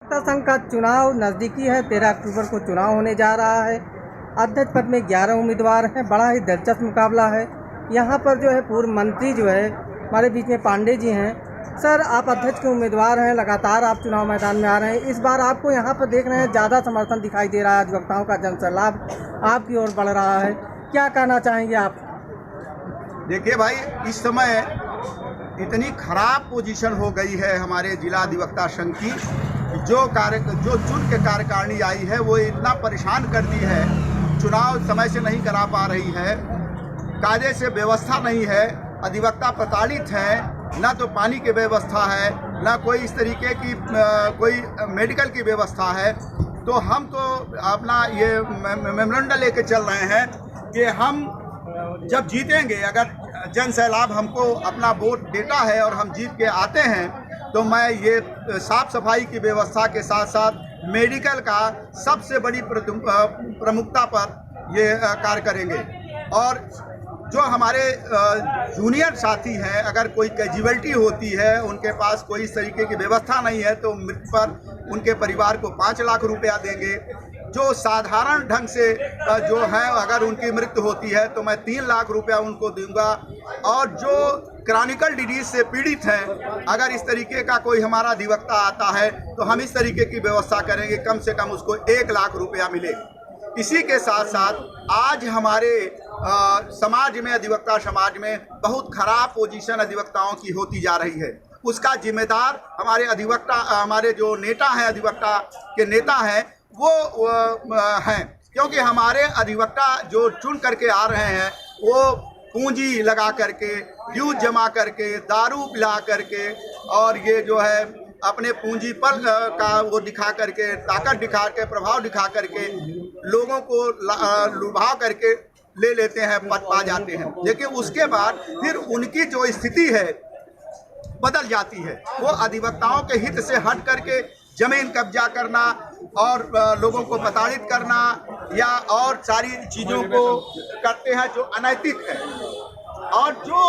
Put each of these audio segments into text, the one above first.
अधिवक्ता संघ का चुनाव नज़दीकी है। 13 अक्टूबर को चुनाव होने जा रहा है। अध्यक्ष पद में 11 उम्मीदवार हैं। बड़ा ही दिलचस्प मुकाबला है। यहाँ पर जो है पूर्व मंत्री जो है हमारे बीच में पांडे जी हैं। सर, आप अध्यक्ष के उम्मीदवार हैं, लगातार आप चुनाव मैदान में आ रहे हैं। इस बार आपको यहाँ पर देख रहे हैं ज़्यादा समर्थन दिखाई दे रहा है, अधिवक्ताओं का जनसैलाब आपकी ओर बढ़ रहा है। क्या कहना चाहेंगे आप? देखिए भाई, इस समय इतनी खराब पोजीशन हो गई है हमारे जिला अधिवक्ता संघ की, जो चुन के कार्यकारिणी आई है वो इतना परेशान कर दी है। चुनाव समय से नहीं करा पा रही है, कायदे से व्यवस्था नहीं है, अधिवक्ता प्रताड़ित हैं, ना तो पानी की व्यवस्था है, ना कोई इस तरीके की कोई मेडिकल की व्यवस्था है। तो हम तो अपना ये मेमोरेंडम लेके चल रहे हैं कि हम जब जीतेंगे, अगर जन सैलाब हमको अपना वोट देता है और हम जीत के आते हैं, तो मैं ये साफ सफाई की व्यवस्था के साथ साथ मेडिकल का सबसे बड़ी प्रमुखता पर ये कार्य करेंगे। और जो हमारे जूनियर साथी हैं, अगर कोई कैजुअलिटी होती है, उनके पास कोई इस तरीके की व्यवस्था नहीं है, तो मृत्यु पर उनके परिवार को 5 लाख रुपया देंगे। जो साधारण ढंग से जो है, अगर उनकी मृत्यु होती है तो मैं 3 लाख रुपया उनको दूंगा। और जो क्रॉनिकल डिजीज से पीड़ित हैं, अगर इस तरीके का कोई हमारा अधिवक्ता आता है तो हम इस तरीके की व्यवस्था करेंगे, कम से कम उसको 1 लाख रुपया मिले। इसी के साथ साथ आज हमारे समाज में, अधिवक्ता समाज में बहुत खराब पोजीशन अधिवक्ताओं की होती जा रही है। उसका जिम्मेदार हमारे अधिवक्ता, हमारे जो नेता हैं, अधिवक्ता के नेता हैं, वो हैं। क्योंकि हमारे अधिवक्ता जो चुन करके आ रहे हैं, वो पूंजी लगा करके, ड्यूज जमा करके, दारू पिला करके, और ये जो है अपने पूंजी पर का वो दिखा करके, ताकत दिखा के, प्रभाव दिखा करके लोगों को लुभा करके ले लेते हैं, पद पा जाते हैं। लेकिन उसके बाद फिर उनकी जो स्थिति है बदल जाती है। वो अधिवक्ताओं के हित से हट करके जमीन कब्जा करना और लोगों को प्रताड़ित करना या और सारी चीज़ों को करते हैं जो अनैतिक है। और जो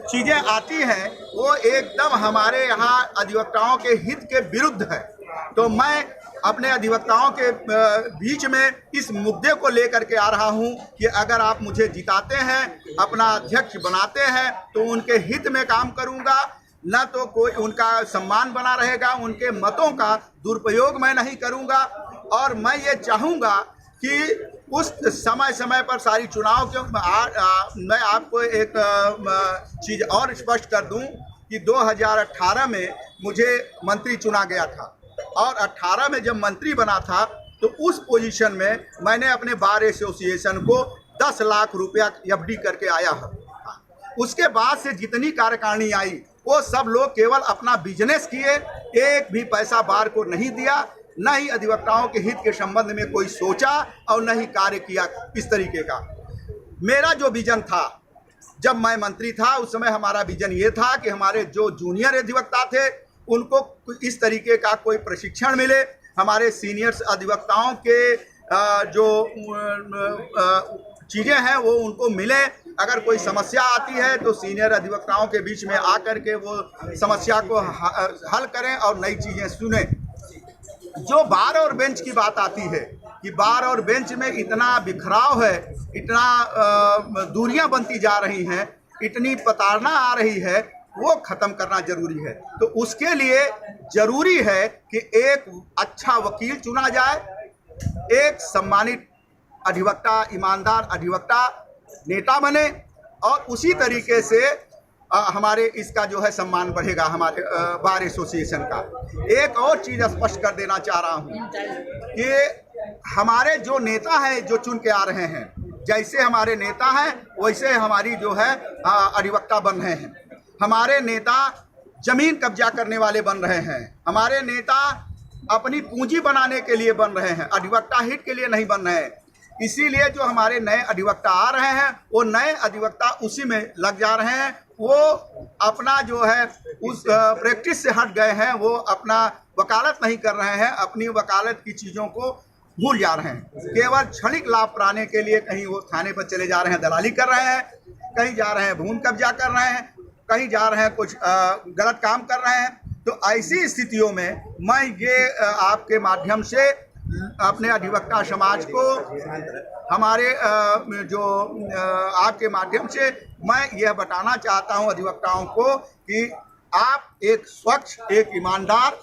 चीज़ें आती हैं वो एकदम हमारे यहाँ अधिवक्ताओं के हित के विरुद्ध है। तो मैं अपने अधिवक्ताओं के बीच में इस मुद्दे को लेकर के आ रहा हूँ कि अगर आप मुझे जिताते हैं, अपना अध्यक्ष बनाते हैं, तो उनके हित में काम करूँगा, न तो कोई उनका सम्मान बना रहेगा, उनके मतों का दुरुपयोग मैं नहीं करूँगा। और मैं ये चाहूँगा कि उस समय समय पर सारी चुनाव के मैं आपको एक चीज़ और स्पष्ट कर दूं कि 2018 में मुझे मंत्री चुना गया था, और 18 में जब मंत्री बना था तो उस पोजीशन में मैंने अपने बार एसोसिएशन को 10 लाख रुपया एफडी करके आया है। उसके बाद से जितनी कार्यकारिणी आई वो सब लोग केवल अपना बिजनेस किए, एक भी पैसा बार को नहीं दिया, न ही अधिवक्ताओं के हित के संबंध में कोई सोचा और न ही कार्य किया इस तरीके का। मेरा जो विजन था जब मैं मंत्री था, उस समय हमारा विजन ये था कि हमारे जो जूनियर अधिवक्ता थे उनको इस तरीके का कोई प्रशिक्षण मिले, हमारे सीनियर्स अधिवक्ताओं के जो चीज़ें हैं वो उनको मिले। अगर कोई समस्या आती है तो सीनियर अधिवक्ताओं के बीच में आकर के वो समस्या को हल करें और नई चीज़ें सुने। जो बार और बेंच की बात आती है कि बार और बेंच में इतना बिखराव है, इतना दूरियां बनती जा रही हैं, इतनी प्रताड़ना आ रही है, वो ख़त्म करना जरूरी है। तो उसके लिए ज़रूरी है कि एक अच्छा वकील चुना जाए, एक सम्मानित अधिवक्ता, ईमानदार अधिवक्ता नेता बने, और उसी तरीके से हमारे इसका जो है सम्मान बढ़ेगा, हमारे बार एसोसिएशन का। एक और चीज़ स्पष्ट कर देना चाह रहा हूँ कि हमारे जो नेता हैं जो चुन के आ रहे हैं, जैसे हमारे नेता हैं वैसे हमारी जो है अधिवक्ता बन रहे हैं। हमारे नेता जमीन कब्जा करने वाले बन रहे हैं, हमारे नेता अपनी पूंजी बनाने के लिए बन रहे हैं, अधिवक्ता हित के लिए नहीं बन रहे हैं। इसीलिए जो हमारे नए अधिवक्ता आ रहे हैं वो नए अधिवक्ता उसी में लग जा रहे हैं। वो अपना जो है उस प्रैक्टिस से हट गए हैं, वो अपना वकालत नहीं कर रहे हैं, अपनी वकालत की चीज़ों को भूल जा रहे हैं। केवल क्षणिक लाभ पाने के लिए कहीं वो थाने पर चले जा रहे हैं, दलाली कर रहे हैं, कहीं जा रहे हैं भूमि कब्जा कर रहे हैं, कहीं जा रहे हैं कुछ गलत काम कर रहे हैं। तो ऐसी स्थितियों में मैं ये आपके माध्यम से अपने अधिवक्ता समाज को, हमारे जो आपके माध्यम से मैं यह बताना चाहता हूं अधिवक्ताओं को कि आप एक स्वच्छ, एक ईमानदार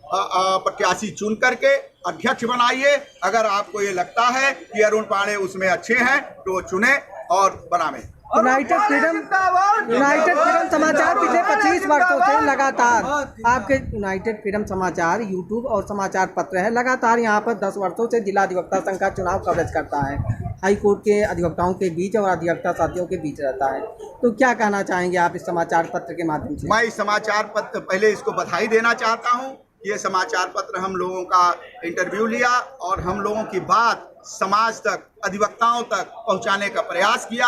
प्रत्याशी चुन करके अध्यक्ष बनाइए। अगर आपको ये लगता है कि अरुण पांडे उसमें अच्छे हैं तो चुने और बनावे। यूनाइटेड फ्रीडम समाचार पिछले 25 वर्षों से लगातार आपके यूनाइटेड फ्रीडम समाचार यूट्यूब और समाचार पत्र है, लगातार यहाँ पर 10 वर्षों से जिला अधिवक्ता संघ का चुनाव कवरेज करता है। हाई कोर्ट के अधिवक्ताओं के बीच और अधिवक्ता साथियों के बीच रहता है। तो क्या कहना चाहेंगे आप इस समाचार पत्र के माध्यम से? मैं इस समाचार पत्र पहले इसको बधाई देना चाहता हूँ। ये समाचार पत्र हम लोगों का इंटरव्यू लिया और हम लोगों की बात समाज तक, अधिवक्ताओं तक पहुंचाने का प्रयास किया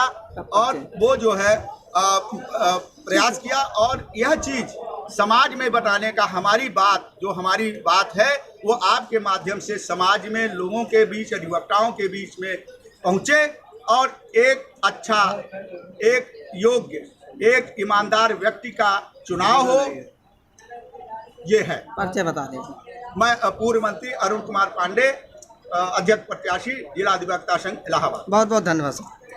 और वो जो है प्रयास किया और यह चीज समाज में बताने का हमारी बात है वो आपके माध्यम से समाज में लोगों के बीच, अधिवक्ताओं के बीच में पहुंचे और एक अच्छा, एक योग्य, एक ईमानदार व्यक्ति का चुनाव हो। ये है। परिचय बता दीजिए। मैं पूर्व मंत्री अरुण कुमार पांडे, अध्यक्ष प्रत्याशी जिला अधिवक्ता संघ इलाहाबाद। बहुत बहुत धन्यवाद सर।